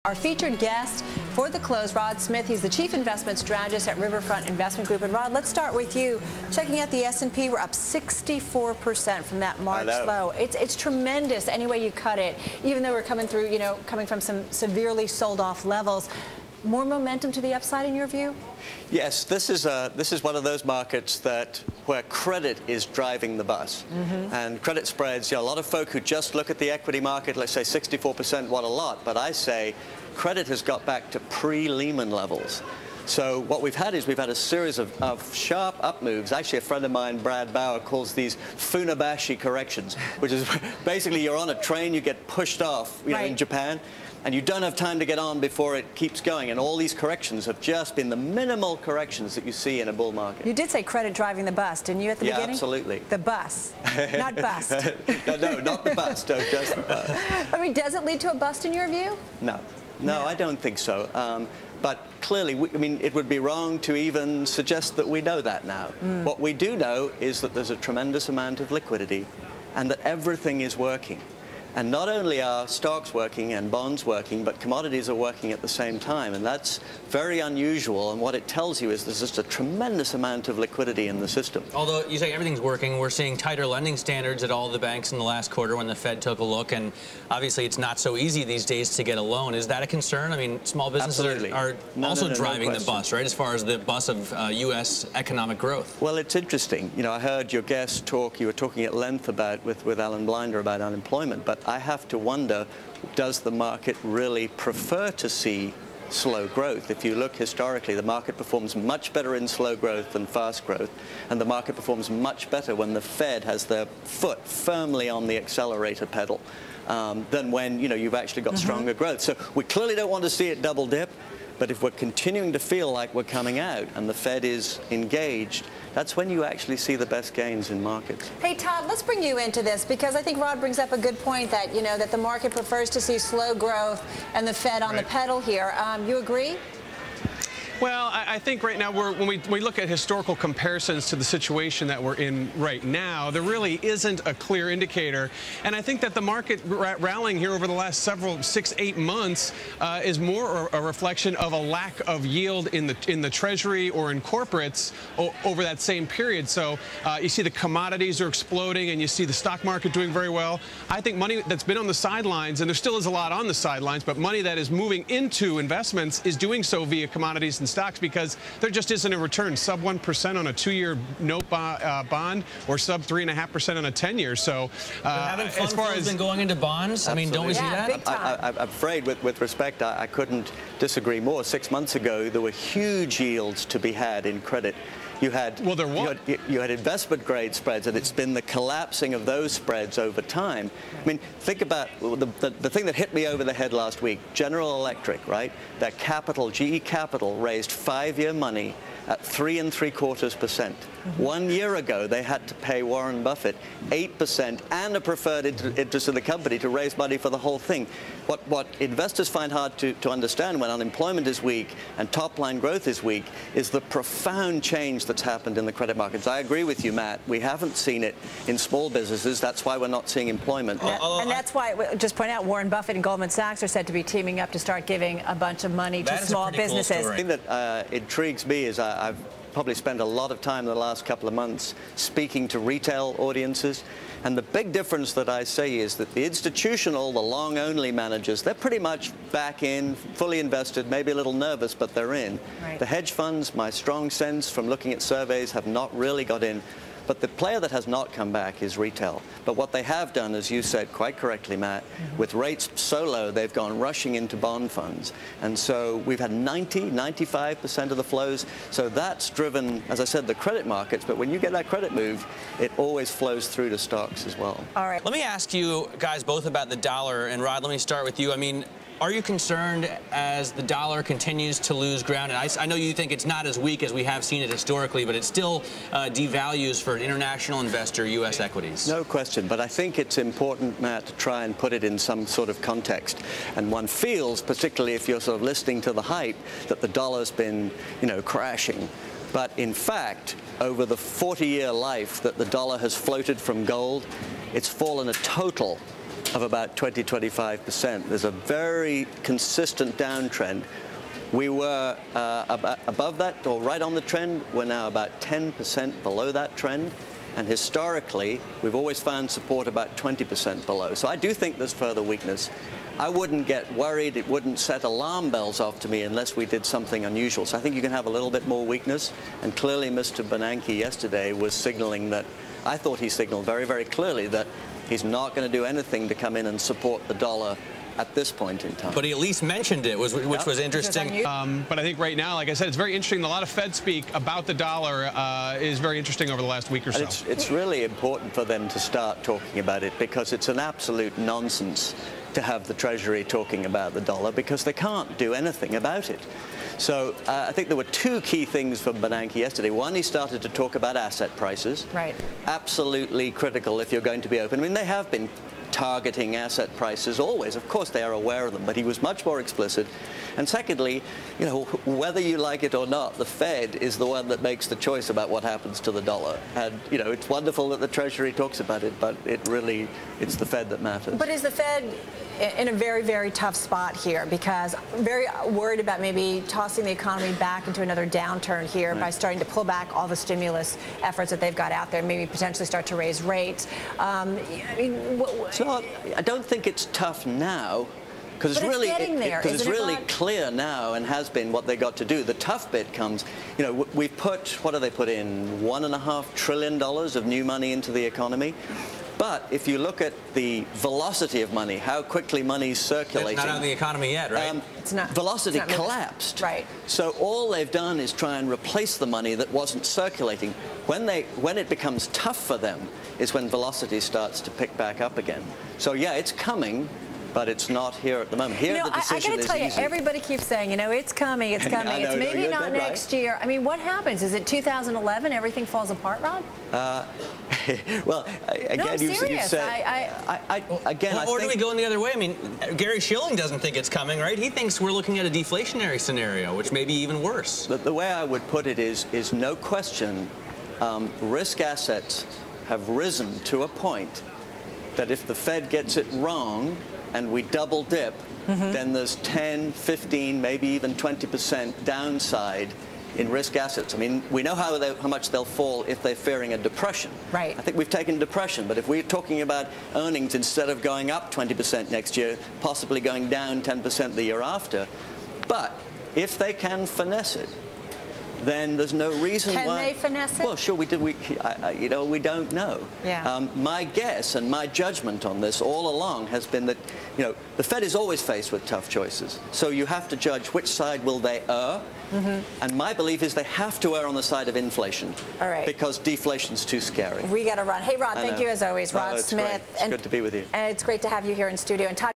Our featured guest for the close, Rod Smyth. He's the Chief Investment Strategist at Riverfront Investment Group. And Rod, let's start with you. Checking out the S&P, we're up 64% from that March low. It's tremendous any way you cut it, even though we're coming through, coming from some severely sold off levels. More momentum to the upside in your view? Yes, this is one of those markets where credit is driving the bus. And credit spreads, a lot of folk who just look at the equity market, let's say 64% want a lot, but I say credit has got back to pre-Lehman levels. So what we've had is a series of sharp up moves. Actually, a friend of mine, Brad Bauer, calls these Funabashi corrections, which is basically you're on a train, you get pushed off, in Japan, and you don't have time to get on before it keeps going. And all these corrections have just been the minimal corrections that you see in a bull market. You did say credit driving the bus, didn't you, at the beginning? Yeah, absolutely. The bus, not bust. No, not the bust, just the bust. I mean, does it lead to a bust in your view? No, I don't think so. But clearly, it would be wrong to even suggest that we know that now. What we do know is that there's a tremendous amount of liquidity and that everything is working. And not only are stocks working and bonds working, but commodities are working at the same time. And that's very unusual. And what it tells you is there's just a tremendous amount of liquidity in the system. Although you say everything's working, we're seeing tighter lending standards at all the banks in the last quarter when the Fed took a look. And obviously, it's not so easy these days to get a loan. Is that a concern? I mean, small businesses are also driving the bus, right, as far as the bus of U.S. economic growth. Well, it's interesting. I heard your guest talk. You were talking at length with Alan Blinder about unemployment. But I have to wonder, does the market really prefer to see slow growth? If you look historically, the market performs much better in slow growth than fast growth, and the market performs much better when the Fed has their foot firmly on the accelerator pedal than when you've actually got stronger growth. So we clearly don't want to see it double dip. But if we're continuing to feel like we're coming out and the Fed is engaged, that's when you actually see the best gains in markets. Hey, Todd, let's bring you into this because I think Rod brings up a good point that, that the market prefers to see slow growth and the Fed on the pedal here. You agree? Well, I think right now, when we look at historical comparisons to the situation that we're in right now, there really isn't a clear indicator. And I think that the market rallying here over the last 6-8 months is more a reflection of a lack of yield in the Treasury or in corporates over that same period. So you see the commodities are exploding and you see the stock market doing very well. I think money that's been on the sidelines, and there still is a lot on the sidelines, but money that is moving into investments is doing so via commodities and stocks because there just isn't a return. Sub 1% on a 2-year note bond or sub 3.5% on a 10-year. So as far as been going into bonds, absolutely. I mean, don't we see that? I'm afraid, with respect, I couldn't disagree more. 6 months ago, there were huge yields to be had in credit. You had investment grade spreads, and it's been the collapsing of those spreads over time. I mean, think about the thing that hit me over the head last week. General Electric, right? That GE Capital raised 5-year money at 3.75%. 1 year ago, they had to pay Warren Buffett 8% and a preferred interest in the company to raise money for the whole thing. What investors find hard to understand when unemployment is weak and top-line growth is weak is the profound change that's happened in the credit markets. I agree with you, Matt. We haven't seen it in small businesses. That's why we're not seeing employment. And that's why, just point out, Warren Buffett and Goldman Sachs are said to be teaming up to start giving a bunch of money to small businesses. The thing that intrigues me is I've probably spent a lot of time in the last couple of months speaking to retail audiences. And the big difference that I say is that the institutional, the long-only managers, they're pretty much back in, fully invested, maybe a little nervous, but they're in. Right. The hedge funds, my strong sense from looking at surveys, have not really got in. But the player that has not come back is retail. But what they have done, as you said quite correctly, Matt, with rates so low, they've gone rushing into bond funds. And so we've had 95% of the flows. So that's driven, as I said, the credit markets. But when you get that credit move, it always flows through to stocks as well. All right. Let me ask you guys both about the dollar. And Rod, let me start with you. I mean, are you concerned as the dollar continues to lose ground? And I know you think it's not as weak as we have seen it historically, but it still devalues for an international investor U.S. equities. No question. But I think it's important, Matt, to try and put it in some sort of context. And one feels, particularly if you're sort of listening to the hype, that the dollar's been, crashing. But in fact, over the 40-year life that the dollar has floated from gold, it's fallen a total of about 20–25%. There's a very consistent downtrend. We were above that, or right on the trend. We're now about 10% below that trend. And historically, we've always found support about 20% below. So I do think there's further weakness. I wouldn't get worried. It wouldn't set alarm bells off to me unless we did something unusual. So I think you can have a little bit more weakness. And clearly, Mr. Bernanke yesterday was signaling that, I thought he signaled very, very clearly that he's not going to do anything to come in and support the dollar at this point in time. But he at least mentioned it, which was interesting. But I think right now, like I said, it's very interesting. A lot of Fed speak about the dollar is very interesting over the last week or so. It's really important for them to start talking about it, because it's an absolute nonsense to have the Treasury talking about the dollar, because they can't do anything about it. So I think there were two key things from Bernanke yesterday. One, he started to talk about asset prices. Right. Absolutely critical if you're going to be open. I mean, they have been targeting asset prices always. Of course, they are aware of them, but he was much more explicit. And secondly, you know, whether you like it or not, the Fed is the one that makes the choice about what happens to the dollar. And, you know, it's wonderful that the Treasury talks about it, but it's the Fed that matters. But is the Fed in a very, very tough spot here, because very worried about maybe tossing the economy back into another downturn here by starting to pull back all the stimulus efforts that they've got out there, maybe potentially start to raise rates. I mean, I don't think it's tough now, because it's really clear now, and has been, what they got to do. The tough bit comes, you know, we've put, what do they put in, $1.5 trillion of new money into the economy. But if you look at the velocity of money, how quickly money's circulating. It's not on the economy yet, right? It's not. Velocity collapsed. Right. So all they've done is try and replace the money that wasn't circulating. When it becomes tough for them is when velocity starts to pick back up again. So yeah, it's coming, but it's not here at the moment. Here, the decision is easy. I got to tell you, everybody keeps saying, you know, it's coming, it's coming. It's maybe not next year. I mean, what happens? Is it 2011? Everything falls apart, Rod? Well, again, no, you said. Or do we go in the other way? I mean, Gary Shilling doesn't think it's coming, right? He thinks we're looking at a deflationary scenario, which may be even worse. The way I would put it is no question, risk assets have risen to a point that if the Fed gets it wrong and we double dip, then there's 10, 15, maybe even 20% downside in risk assets. I mean, we know how much they'll fall if they're fearing a depression. Right. I think we've taken depression, but if we're talking about earnings, instead of going up 20% next year, possibly going down 10% the year after. But if they can finesse it, then there's no reason why. Can they finesse it? Well, sure, you know, we don't know. Yeah. My guess and my judgment on this all along has been that, you know, the Fed is always faced with tough choices. So you have to judge which side will they err. And my belief is they have to err on the side of inflation. All right. Because deflation's too scary. We got to run. Hey, Rod, thank you as always. Rod Smyth. It's good to be with you. And it's great to have you here in studio. And Todd